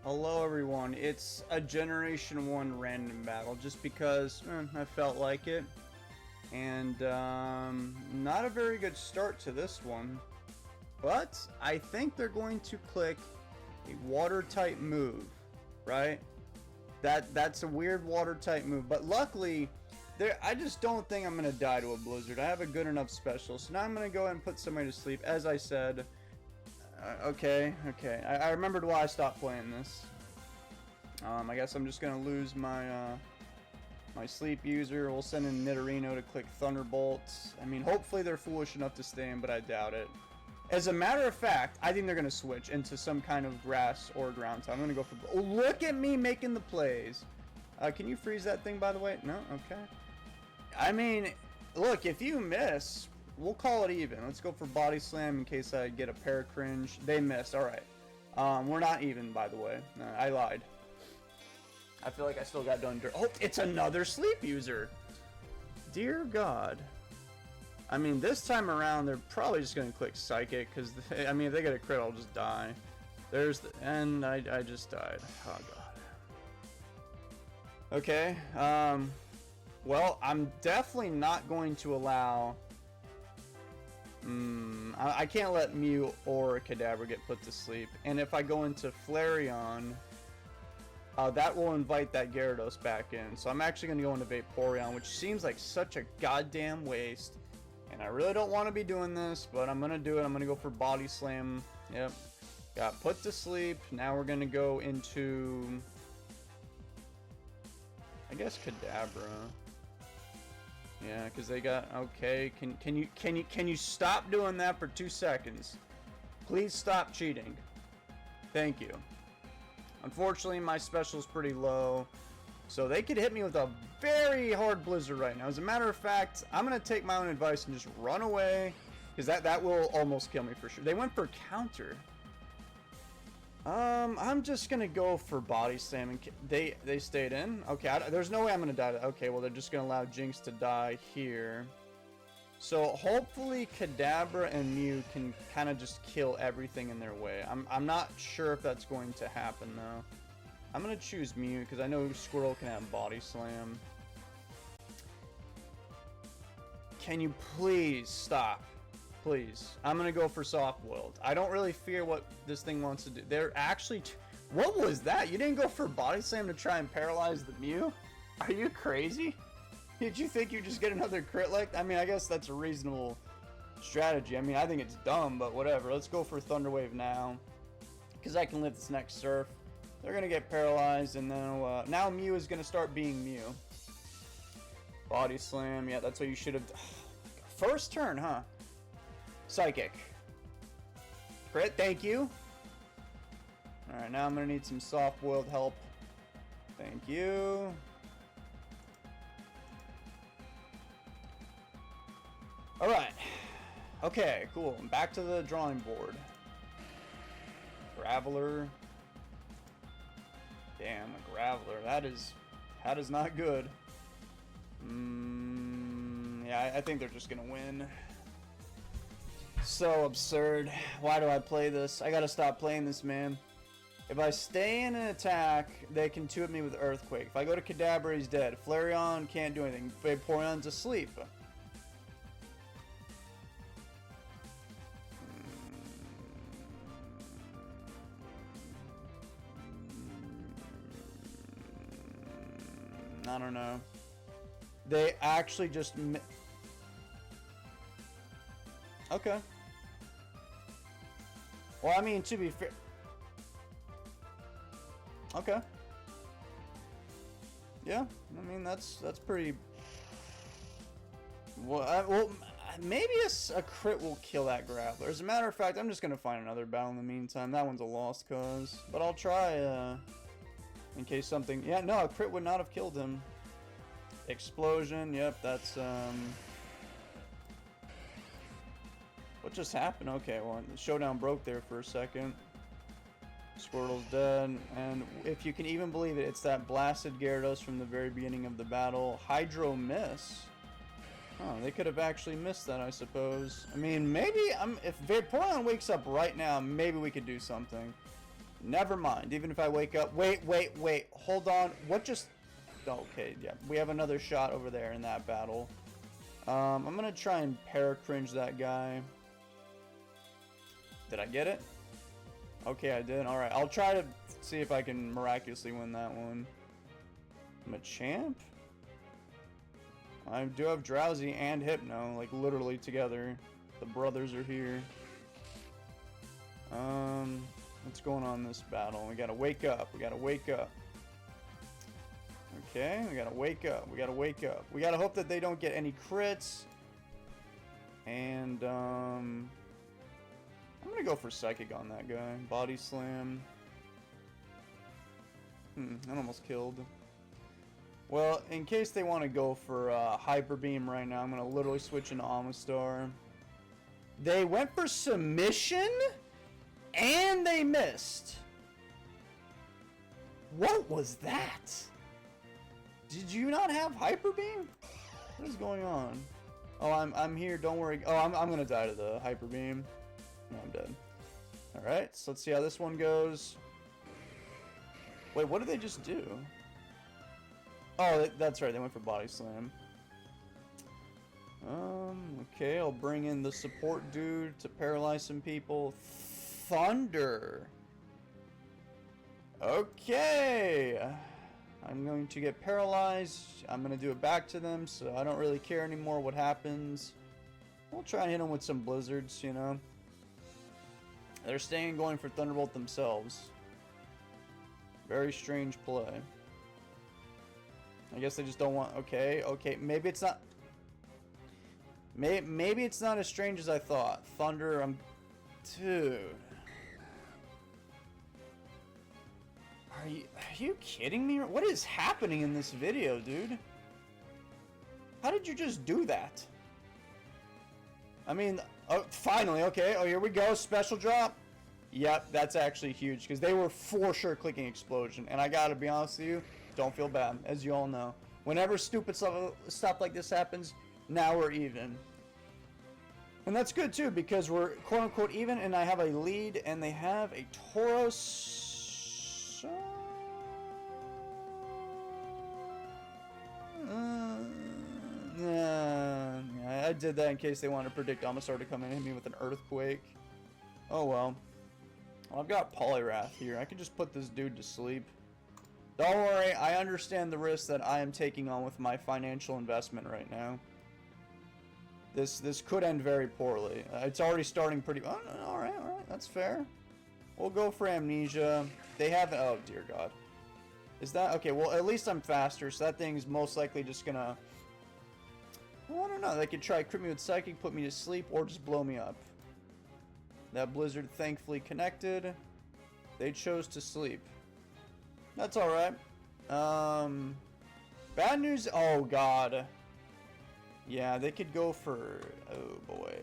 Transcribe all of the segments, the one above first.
Hello everyone, it's a Generation 1 random battle just because I felt like it. And not a very good start to this one. But I think they're going to click a water type move, right? That's a weird water type move, but luckily I just don't think I'm going to die to a blizzard. I have a good enough special, so now I'm going to go ahead and put somebody to sleep. As I said, okay. I remembered why I stopped playing this. I guess I'm just gonna lose my my sleep user. We'll send in Nidorino to click Thunderbolts. I mean, hopefully they're foolish enough to stay in, but I doubt it. As a matter of fact, I think they're gonna switch into some kind of grass or ground type. I'm gonna go for. Oh, look at me making the plays. Can you freeze that thing, by the way? No. Okay. I mean, look, if you miss, we'll call it even. Let's go for Body Slam in case I get a pair cringe. They missed. Alright. We're not even, by the way. I lied. I feel like I still got done dirt. Oh, it's another sleep user. Dear God. I mean, this time around, they're probably just going to click Psychic. Because, I mean, if they get a crit, I'll just die. There's the... And I just died. Oh, God. Okay. Well, I'm definitely not going to allow... I can't let Mew or Kadabra get put to sleep. And if I go into Flareon, that will invite that Gyarados back in. So I'm actually going to go into Vaporeon, which seems like such a goddamn waste. And I really don't want to be doing this, but I'm going to do it. I'm going to go for Body Slam. Yep. Got put to sleep. Now we're going to go into, I guess, Kadabra. Yeah, because they got, okay, can you stop doing that for 2 seconds? Please stop cheating. Thank you. Unfortunately, my special is pretty low, so they could hit me with a very hard blizzard right now. As a matter of fact, I'm going to take my own advice and just run away, because that will almost kill me for sure. They went for counter. I'm just gonna go for Body Slam, and they stayed in. Okay, there's no way I'm gonna die. Okay, well they're just gonna allow Jinx to die here. So hopefully Kadabra and Mew can kind of just kill everything in their way. I'm not sure if that's going to happen though. I'm gonna choose Mew because I know Squirtle can have Body Slam. Can you please stop? Please. I'm going to go for Soft Boiled. I don't really fear what this thing wants to do. They're actually... What was that? You didn't go for Body Slam to try and paralyze the Mew? Are you crazy? Did you think you'd just get another crit like... I mean, I guess that's a reasonable strategy. I mean, I think it's dumb, but whatever. Let's go for Thunder Wave now. Because I can live this next Surf. They're going to get paralyzed, and then... now Mew is going to start being Mew. Body Slam. Yeah, that's what you should have... First turn, huh? Psychic. Crit, thank you. Alright, now I'm going to need some soft-boiled help. Thank you. Alright. Okay, cool. Back to the drawing board. Graveler. Damn, a Graveler. That is not good. Yeah, I think they're just going to win. So absurd. Why do I play this? I gotta stop playing this, man. If I stay in an attack, they can 2-hit me with Earthquake. If I go to Kadabra, he's dead. Flareon can't do anything. Vaporeon's asleep. I don't know. They actually just... Okay. Well, I mean, to be fair... Okay. Yeah, I mean, that's pretty... Well, maybe a crit will kill that Graveler. As a matter of fact, I'm just going to find another battle in the meantime. That one's a lost cause. But I'll try, in case something... Yeah, no, a crit would not have killed him. Explosion, yep, that's, What just happened? Okay, well, the Showdown broke there for a second. Squirtle's dead, and if you can even believe it, it's that blasted Gyarados from the very beginning of the battle. Hydro Miss. Oh, they could have actually missed that, I suppose. I mean, maybe if Vaporeon wakes up right now, maybe we could do something. Never mind. Even if I wake up... Wait. Hold on. What just... Okay, yeah. We have another shot over there in that battle. I'm going to try and para-cringe that guy. Did I get it? Okay, I did. Alright, I'll try to see if I can miraculously win that one. I'm a champ? I do have Drowsy and Hypno, like literally together. The brothers are here. What's going on in this battle? We gotta wake up. We gotta wake up. Okay, we gotta wake up. We gotta wake up. We gotta hope that they don't get any crits. And, I'm gonna go for Psychic on that guy. Body Slam. That almost killed. Well, in case they want to go for Hyper Beam right now, I'm gonna literally switch into Amistar. They went for Submission? And they missed. What was that? Did you not have Hyper Beam? What is going on? Oh, I'm here. Don't worry. Oh, I'm gonna die to the Hyper Beam. No, I'm dead. All right, so let's see how this one goes. Wait, what did they just do? Oh, that's right. They went for Body Slam. Okay, I'll bring in the support dude to paralyze some people. Thunder. Okay. I'm going to get paralyzed. I'm going to do it back to them, so I don't really care anymore what happens. We'll try and hit them with some blizzards, you know. They're staying going for Thunderbolt themselves. Very strange play. I guess they just don't want... Okay, maybe it's not... Maybe it's not as strange as I thought. Thunder, Dude. Are you kidding me? What is happening in this video, dude? How did you just do that? I mean, oh, finally, okay. Oh, here we go. Special drop. Yep, that's actually huge because they were for sure clicking Explosion. And I gotta be honest with you, don't feel bad, as you all know. Whenever stupid stuff like this happens, now we're even. And that's good too because we're quote unquote even and I have a lead and they have a Tauros. I did that in case they wanted to predict Amistar to come in and hit me with an Earthquake. Oh well. I've got Poliwrath here. I can just put this dude to sleep. Don't worry, I understand the risk that I am taking on with my financial investment right now. This could end very poorly. It's already starting pretty... Oh, alright, that's fair. We'll go for Amnesia. They have... Oh, dear God. Is that... Okay, well, at least I'm faster, so that thing's most likely just gonna... Well, I don't know. They could try crit me with Psychic, put me to sleep, or just blow me up. That Blizzard thankfully connected. They chose to sleep. That's alright. Bad news... Oh, God. Yeah, they could go for... Oh, boy.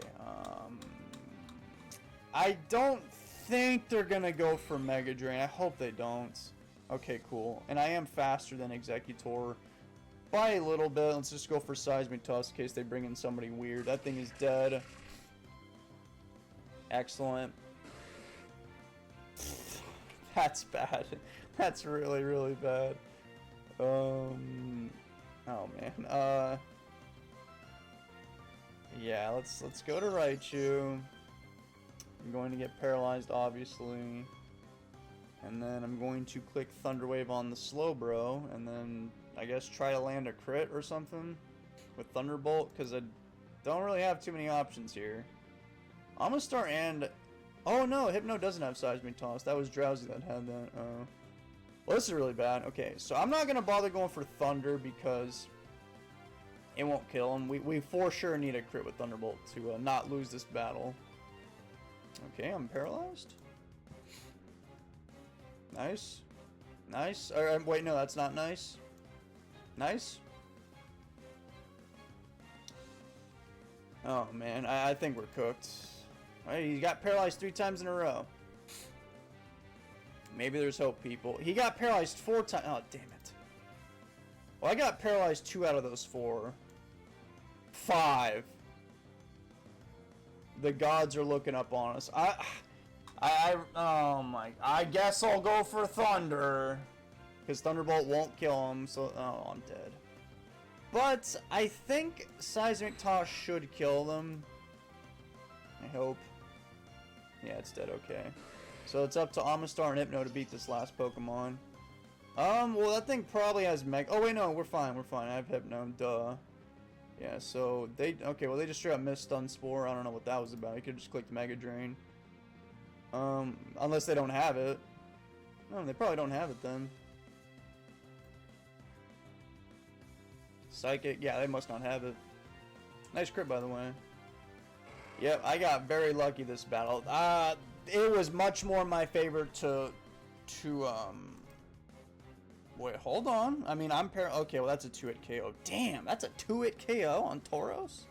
I don't think they're gonna go for Mega Drain. I hope they don't. Okay, cool. And I am faster than Executor by a little bit. Let's just go for Seismic Toss in case they bring in somebody weird. That thing is dead. Excellent. That's bad. That's really, really bad. Oh, man. Yeah, let's go to Raichu. I'm going to get paralyzed, obviously. And then I'm going to click Thunder Wave on the Slowbro, and then I guess try to land a crit or something with Thunderbolt, because I don't really have too many options here. Amistar and... Oh no, Hypno doesn't have Seismic Toss. That was Drowsy that had that. Well, this is really bad. Okay, so I'm not going to bother going for Thunder because it won't kill him. We for sure need a crit with Thunderbolt to not lose this battle. Okay, I'm paralyzed. Nice. Nice. Wait, no, that's not nice. Nice. Oh, man. I think we're cooked. Right, he got paralyzed 3 times in a row. Maybe there's hope, people. He got paralyzed 4 times. Oh, damn it. Well, I got paralyzed 2 out of those 4. 5. The gods are looking up on us. Oh my, I guess I'll go for Thunder. Because Thunderbolt won't kill him, so, oh, I'm dead. But, I think Seismic Toss should kill them. I hope. Yeah, it's dead, okay. So it's up to Amistar and Hypno to beat this last Pokemon. Well, that thing probably has Mega. Oh, wait, no, we're fine, we're fine. I have Hypno, duh. Yeah, so they, okay, well, they just straight up missed Stun Spore. I don't know what that was about. You could just click the Mega Drain. Unless they don't have it. No, they probably don't have it then. Psychic, yeah, they must not have it. Nice crit, by the way. Yep, I got very lucky this battle. It was much more my favor to wait, hold on. I mean, okay, well, that's a 2-hit KO. Damn, that's a 2-hit KO on Tauros?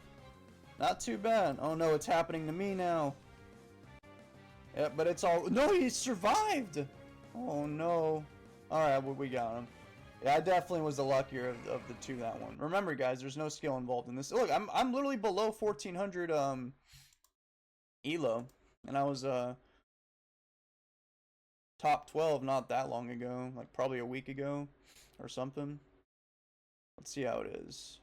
Not too bad. Oh, no, it's happening to me now. Yeah, but it's all... No, he survived! Oh, no. Alright, well, we got him. Yeah, I definitely was the luckier of the two that one. Remember, guys, there's no skill involved in this. Look, I'm literally below 1400, ELO. And I was, top 12 not that long ago, like probably a week ago or something. Let's see how it is.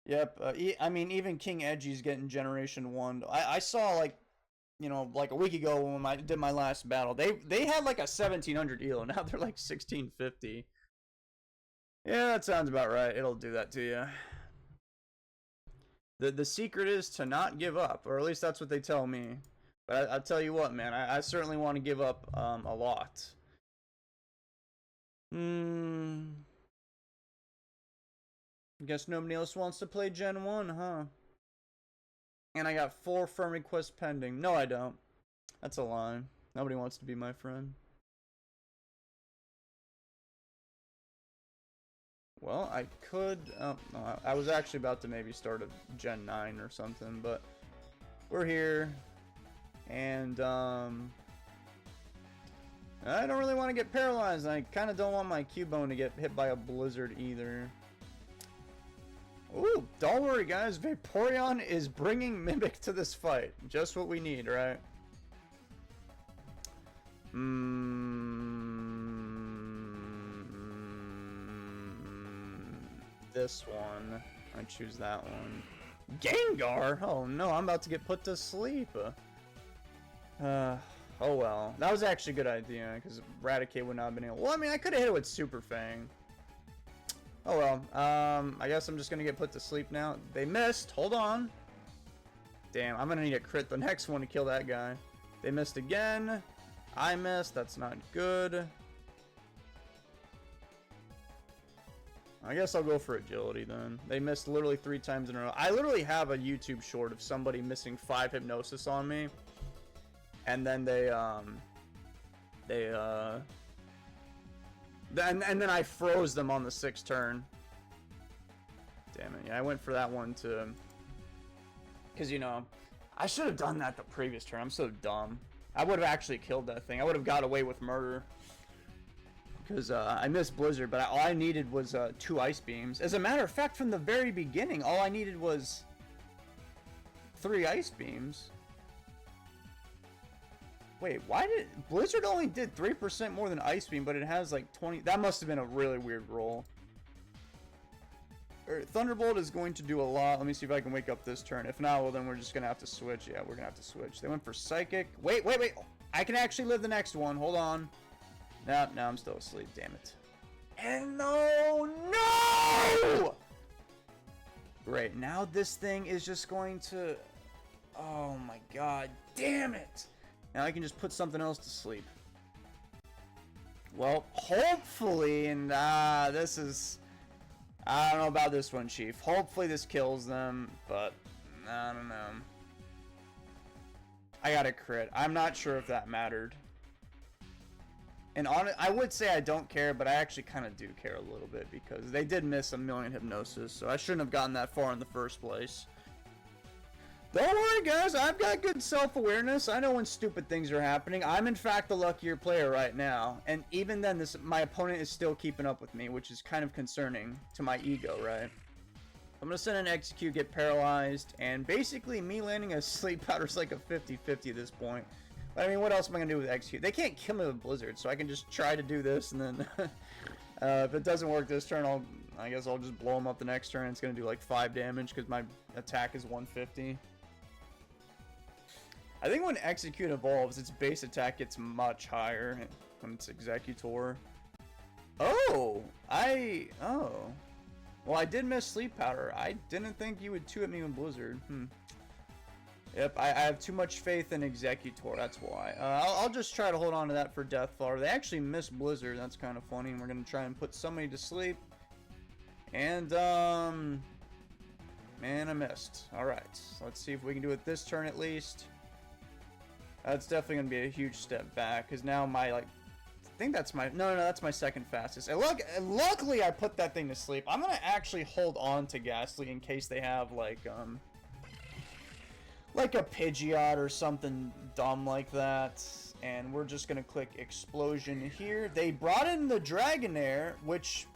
Yep, I mean, even King Edgy's getting Generation 1. I saw, like, you know, like a week ago when I did my last battle, they had like a 1700 ELO. Now they're like 1650. Yeah, that sounds about right. It'll do that to you. The secret is to not give up, or at least that's what they tell me. But I'll tell you what, man, I certainly want to give up a lot. Guess nobody else wants to play Gen 1, huh? And I got 4 friend requests pending. No, I don't. That's a lie. Nobody wants to be my friend. Well, I could... Oh, no, I was actually about to maybe start a Gen 9 or something, but... We're here. And, I don't really want to get paralyzed. I kind of don't want my Cubone to get hit by a blizzard either. Ooh, don't worry, guys. Vaporeon is bringing Mimic to this fight. Just what we need, right? This one. I choose that one. Gengar? Oh no, I'm about to get put to sleep. Oh well. That was actually a good idea, because Raticate would not have been able... Well, I mean, I could have hit it with Super Fang. Oh well. I guess I'm just gonna get put to sleep now. They missed. Hold on. Damn, I'm gonna need a crit the next one to kill that guy. They missed again. I missed. That's not good. I guess I'll go for agility then. They missed literally 3 times in a row. I literally have a YouTube short of somebody missing 5 hypnosis on me. And then and then I froze them on the 6th turn. Damn it. Yeah, I went for that one to... Because, you know, I should have done that the previous turn. I'm so dumb. I would have actually killed that thing. I would have got away with murder. Because I missed Blizzard, but all I needed was 2 Ice Beams. As a matter of fact, from the very beginning, all I needed was 3 Ice Beams. Wait, why did... Blizzard only did 3% more than Ice Beam, but it has like 20... That must have been a really weird roll. Thunderbolt is going to do a lot. Let me see if I can wake up this turn. If not, well, then we're just going to have to switch. Yeah, we're going to have to switch. They went for Psychic. Wait. I can actually live the next one. Hold on. No, I'm still asleep. Damn it. And no! Great. Now this thing is just going to... Oh my god. Damn it! Now I can just put something else to sleep. Well, hopefully, and this is... I don't know about this one, Chief. Hopefully this kills them, but I don't know. I got a crit. I'm not sure if that mattered. And I would say I don't care, but I actually kind of do care a little bit because they did miss a million hypnosis, so I shouldn't have gotten that far in the first place. Don't worry, guys. I've got good self-awareness. I know when stupid things are happening. I'm, in fact, the luckier player right now. And even then, my opponent is still keeping up with me, which is kind of concerning to my ego, right? I'm gonna send an Execute, get paralyzed, and basically me landing a Sleep Powder is like a 50-50 at this point. But I mean, what else am I gonna do with Execute? They can't kill me with Blizzard, so I can just try to do this, and then if it doesn't work this turn, I guess I'll just blow him up the next turn. It's gonna do like 5 damage because my attack is 150. I think when Execute evolves, its base attack gets much higher when it's Executor. Oh! Well, I did miss Sleep Powder. I didn't think you would 2-hit me with Blizzard. Yep, I have too much faith in Executor, that's why. I'll just try to hold on to that for Death Flower. They actually missed Blizzard, that's kind of funny, and we're going to try and put somebody to sleep. And, man, I missed. Alright, let's see if we can do it this turn at least. That's definitely going to be a huge step back, because now my, like, I think that's my, no, that's my second fastest. And luckily I put that thing to sleep. I'm going to actually hold on to Ghastly in case they have, like a Pidgeot or something dumb like that. And we're just going to click Explosion here. They brought in the Dragonair, which,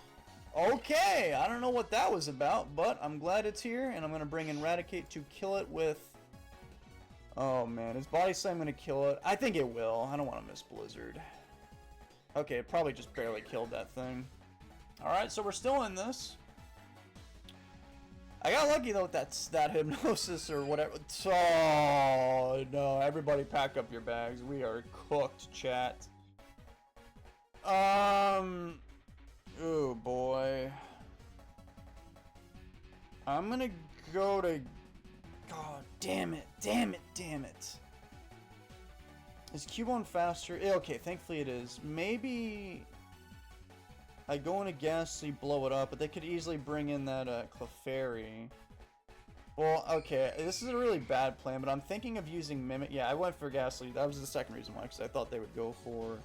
okay, I don't know what that was about, but I'm glad it's here. And I'm going to bring in Raticate to kill it with, oh man, is Body Slam going to kill it? I think it will. I don't want to miss Blizzard. Okay, it probably just barely killed that thing. Alright, so we're still in this. I got lucky though with that hypnosis or whatever. Oh no, everybody pack up your bags. We are cooked, chat. Oh boy. I'm gonna go to, God damn it. Is Cubone faster? Okay, thankfully it is. Maybe I go into Ghastly, blow it up, but they could easily bring in that Clefairy. Well, okay, this is a really bad plan, but I'm thinking of using Mimic. Yeah, I went for Ghastly. That was the second reason why, because I thought they would go for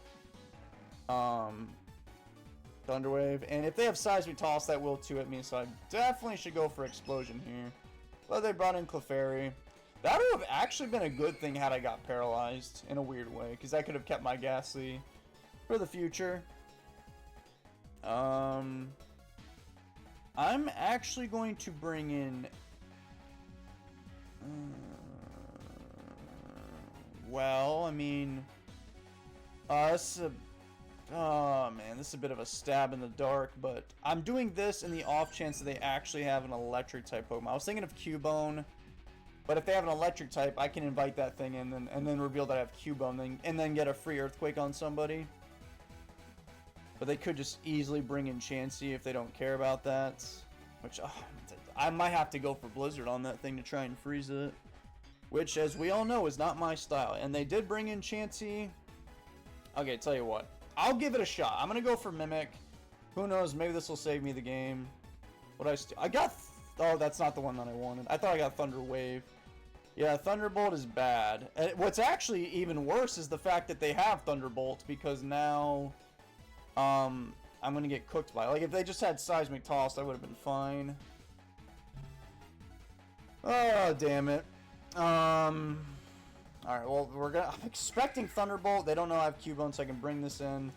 Thunderwave. And if they have Seismic Toss, that will 2-hit me, so I definitely should go for Explosion here. But they brought in Clefairy. That would have actually been a good thing had I got paralyzed in a weird way, because that could have kept my Ghastly for the future. I'm actually going to bring in, well, I mean, this is oh man, this is a bit of a stab in the dark, but I'm doing this in the off chance that they actually have an electric type Pokemon. I was thinking of Cubone. But if they have an electric type, I can invite that thing in and then reveal that I have Cubone and then get a free Earthquake on somebody. But they could just easily bring in Chansey if they don't care about that. Which, I might have to go for Blizzard on that thing to try and freeze it. Which, as we all know, is not my style. And they did bring in Chansey. Okay, tell you what. I'll give it a shot. I'm going to go for Mimic. Who knows, maybe this will save me the game. I got... Oh, that's not the one that I wanted. I thought I got Thunder Wave. Yeah, Thunderbolt is bad. And what's actually even worse is the fact that they have Thunderbolt, because now I'm going to get cooked by it. Like, if they just had Seismic Toss, that would have been fine. Oh, damn it. Alright, well, I'm expecting Thunderbolt. They don't know I have Cubone, so I can bring this in.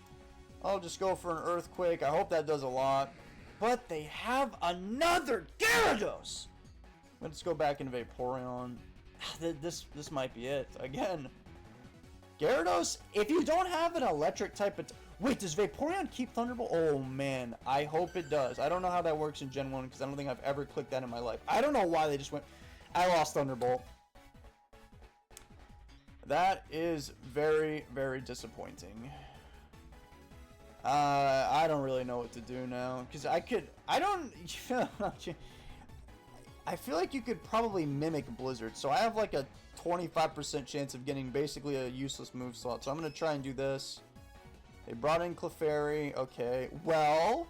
I'll just go for an Earthquake. I hope that does a lot. But they have another Gyarados! Let's go back into Vaporeon. This might be it. Again, Gyarados, if you don't have an electric type... Wait, does Vaporeon keep Thunderbolt? Oh, man. I hope it does. I don't know how that works in Gen 1, because I don't think I've ever clicked that in my life. I don't know why they just went... I lost Thunderbolt. That is very, very disappointing. I don't really know what to do now, because I feel like you could probably mimic Blizzard, so I have like a 25% chance of getting basically a useless move slot, so I'm going to try and do this. They brought in Clefairy, okay, well,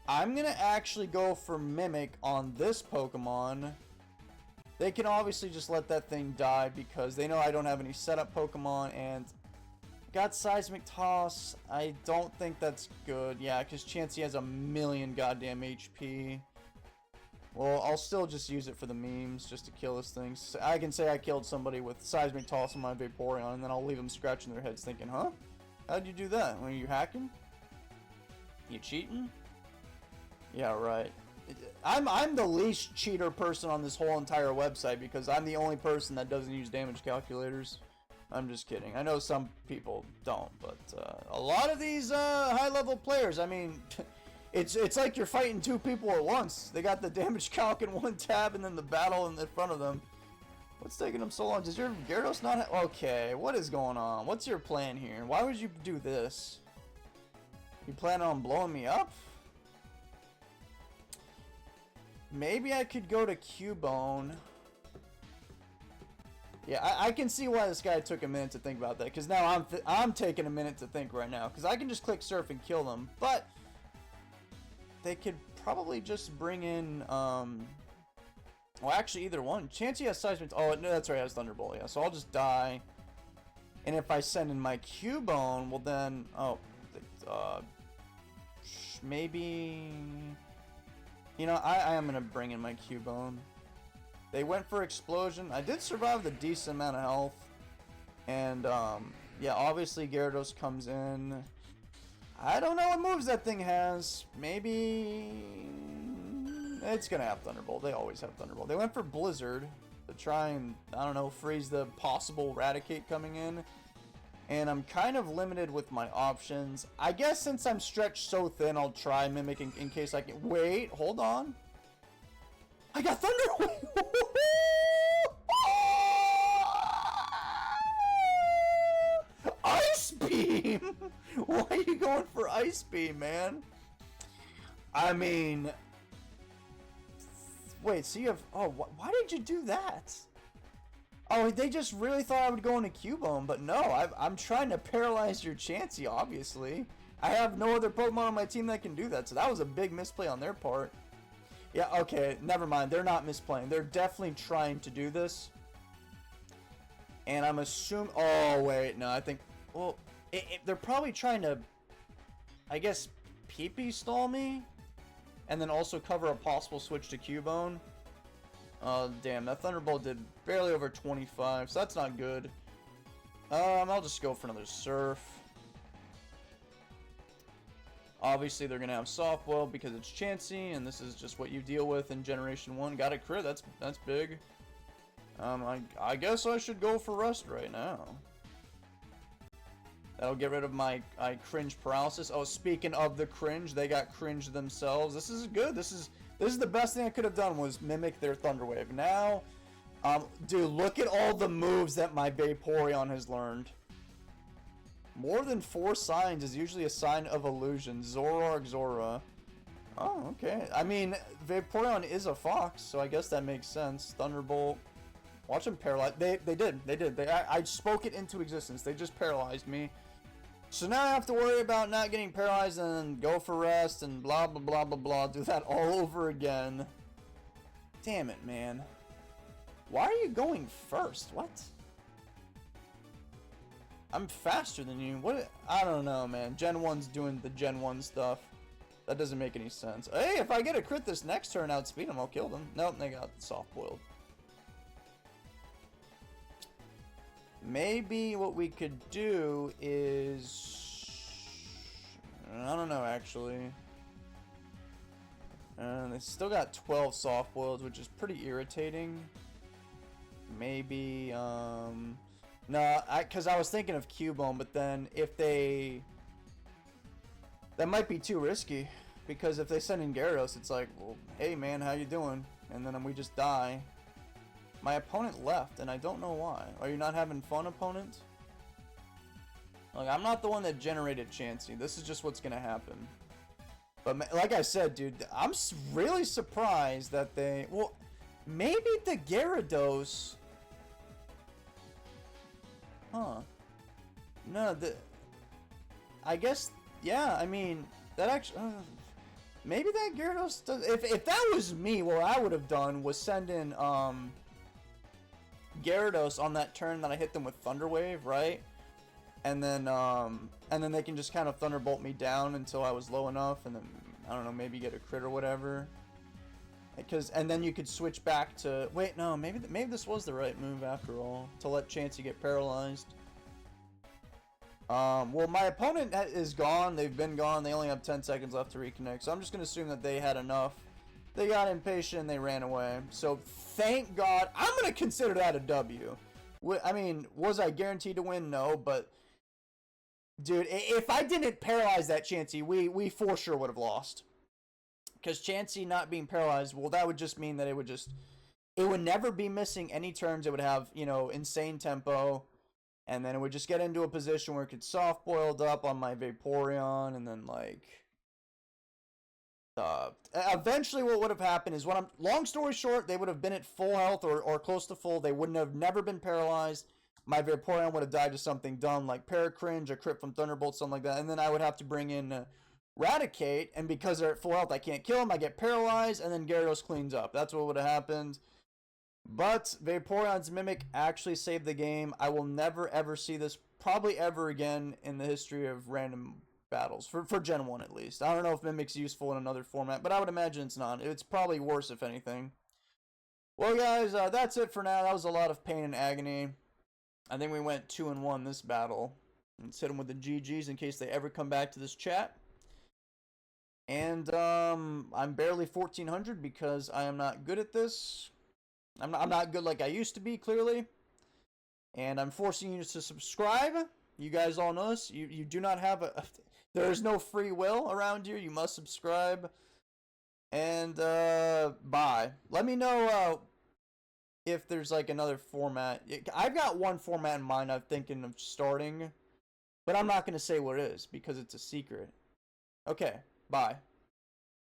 I'm going to actually go for Mimic on this Pokemon. They can obviously just let that thing die, because they know I don't have any setup Pokemon, and... Got Seismic Toss. I don't think that's good. Yeah, because Chansey has a million goddamn HP. Well, I'll still just use it for the memes, just to kill this thing. So I can say I killed somebody with Seismic Toss on my Vaporeon, and then I'll leave them scratching their heads thinking, huh? How'd you do that? Are you hacking? You cheating? Yeah, right. I'm the least cheater person on this whole entire website because I'm the only person that doesn't use damage calculators. I'm just kidding. I know some people don't, but a lot of these high-level players, I mean, it's like you're fighting two people at once. They got the damage calc in one tab and then the battle in front of them. What's taking them so long? Does your Gyarados not have... Okay, what is going on? What's your plan here? Why would you do this? You plan on blowing me up? Maybe I could go to Cubone. Yeah, I can see why this guy took a minute to think about that. Because now I'm taking a minute to think right now. Because I can just click Surf and kill them. But they could probably just bring in... Well, actually, either one. Chansey has Seismic... Oh, no, that's right. It has Thunderbolt. Yeah, so I'll just die. And if I send in my Cubone, well then... Oh, maybe... You know, I am going to bring in my Cubone. They went for Explosion. I did survive with a decent amount of health. And, yeah, obviously Gyarados comes in. I don't know what moves that thing has. Maybe... It's going to have Thunderbolt. They always have Thunderbolt. They went for Blizzard to try and, I don't know, freeze the possible Raticate coming in. And I'm kind of limited with my options. I guess since I'm stretched so thin, I'll try Mimic in case I can... Wait, hold on. I got Thunder Wave! Ice Beam! Why are you going for Ice Beam, man? I mean... Wait, so you have... Oh, why did you do that? Oh, they just really thought I would go into Cubone, but no, I'm trying to paralyze your Chansey, obviously. I have no other Pokemon on my team that can do that, so that was a big misplay on their part. Yeah, okay, never mind. They're not misplaying. They're definitely trying to do this. And I'm assuming... Oh, wait, no, I think... Well, they're probably trying to, I guess, PP stall me? And then also cover a possible switch to Cubone. Oh, damn, that Thunderbolt did barely over 25, so that's not good. I'll just go for another Surf. Obviously, they're going to have Soft Boil because it's Chansey, and this is just what you deal with in Generation 1. Got a crit, that's big. I guess I should go for Rust right now. That'll get rid of my cringe paralysis. Oh, speaking of the cringe, they got cringe themselves. This is good. This is the best thing I could have done was mimic their Thunder Wave. Now, dude, look at all the moves that my Vaporeon has learned. More than 4 signs is usually a sign of illusion. Zoroark, Zora. Oh, okay. I mean, Vaporeon is a fox, so I guess that makes sense. Thunderbolt. Watch them paralyze. They did. I spoke it into existence. They just paralyzed me. So now I have to worry about not getting paralyzed and then go for rest and blah, blah, blah, blah, blah. Do that all over again. Damn it, man. Why are you going first? What? I'm faster than you. What? I don't know, man. Gen 1's doing the Gen 1 stuff. That doesn't make any sense. Hey, if I get a crit this next turn, outspeed them, I'll kill them. Nope, they got soft-boiled. Maybe what we could do is... I don't know, actually. They still got 12 soft-boiled, which is pretty irritating. Maybe, no, because I was thinking of Cubone, but then if they... That might be too risky. Because if they send in Gyarados, it's like, well, hey man, how you doing? And then we just die. My opponent left, and I don't know why. Are you not having fun, opponent? Like, I'm not the one that generated Chansey. This is just what's gonna happen. But like I said, dude, I'm really surprised that they... Well, maybe the Gyarados... Huh. No, I guess... Yeah, I mean, that actually... maybe that Gyarados does... If that was me, what I would have done was send in, Gyarados on that turn that I hit them with Thunder Wave, right? And then they can just kind of Thunderbolt me down until I was low enough, and then, I don't know, maybe get a crit or whatever. And then you could switch back to... Wait, no, maybe this was the right move after all, to let Chansey get paralyzed. Well, my opponent is gone. They've been gone. They only have 10 seconds left to reconnect, so I'm just going to assume that they had enough They got impatient and they ran away. So thank God. I'm going to consider that a W. I mean, was I guaranteed to win? No, but dude, if I didn't paralyze that Chansey, we for sure would have lost. Because Chansey not being paralyzed, well, that would just mean that it would never be missing any turns. It would have, you know, insane tempo. And then it would just get into a position where it could soft boiled up on my Vaporeon. And then, like, eventually what would have happened is, long story short, they would have been at full health or close to full. They wouldn't have never been paralyzed. My Vaporeon would have died to something dumb like Paracringe, a crit from Thunderbolt, something like that. And then I would have to bring in Raticate. And because they're at full health, I can't kill them. I get paralyzed. And then Gyarados cleans up. That's what would have happened. But Vaporeon's Mimic actually saved the game. I will never ever see this probably ever again in the history of random battles. For Gen 1 at least. I don't know if Mimic's useful in another format, but I would imagine it's not. It's probably worse if anything. Well guys, that's it for now. That was a lot of pain and agony. I think we went 2-1 this battle. Let's hit them with the GGs in case they ever come back to this chat. And I'm barely 1400 because I am not good at this. I'm not good like I used to be, clearly. And I'm forcing you to subscribe. You guys all know this. You do not have there is no free will around here. You must subscribe. And bye. Let me know if there's like another format. I've got one format in mind I'm thinking of starting. But I'm not going to say what it is because it's a secret. Okay, bye.